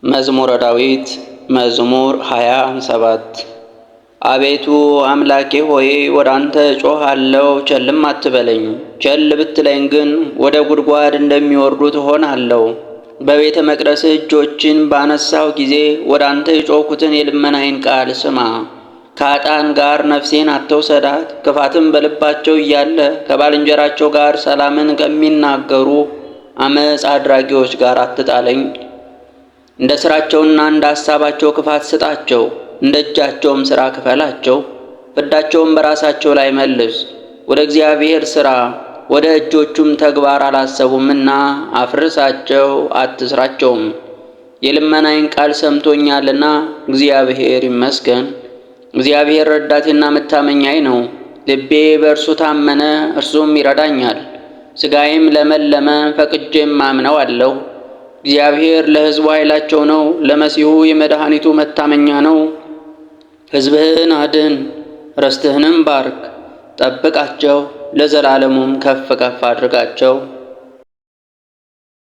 መዝሙረ ዳዊት መዝሙር 27 አቤቱ አምላኬ ሆይ ወደ አንተ እጮሃለሁ፣ ቸልም አትበለኝ። ቸል ብትለኝ ግን ወደ ጉድጓድ እንደሚወርዱት እሆናለሁ። በቤተ መቅደስህ እጆችን ባነሳሁ ጊዜ ወደ አንተ የጮኽኩትን የልመናዬን ቃል ስማ። ከኃጥአን ጋር ነፍሴን አትውሰዳት፣ ክፋትም በልባቸው እያለ ከባልንጀራቸው ጋር ሰላምን ከሚናገሩ ዓመፅ አድራጊዎች ጋር አትጣለኝ። እንደ ሥራቸውና እንደ ሐሳባቸው ክፋት ስጣቸው፣ እንደ እጃቸውም ሥራ ክፈላቸው። ፍዳቸውም በራሳቸው ላይ መልስ። ወደ እግዚአብሔር ሥራ ወደ እጆቹም ተግባር አላሰቡምና አፍርሳቸው፣ አትስራቸውም። የልመናዬን ቃል ሰምቶኛልና እግዚአብሔር ይመስገን። እግዚአብሔር ረዳቴና መታመኛዬ ነው። ልቤ በእርሱ ታመነ፣ እርሱም ይረዳኛል። ሥጋዬም ለመለመ፣ ፈቅጄም አምነዋለሁ። እግዚአብሔር ለሕዝቡ ኃይላቸው ነው፣ ለመሲሑ የመድኃኒቱ መታመኛ ነው። ሕዝብህን አድን፣ ርስትህንም ባርክ፣ ጠብቃቸው፣ ለዘላለሙም ከፍ ከፍ አድርጋቸው።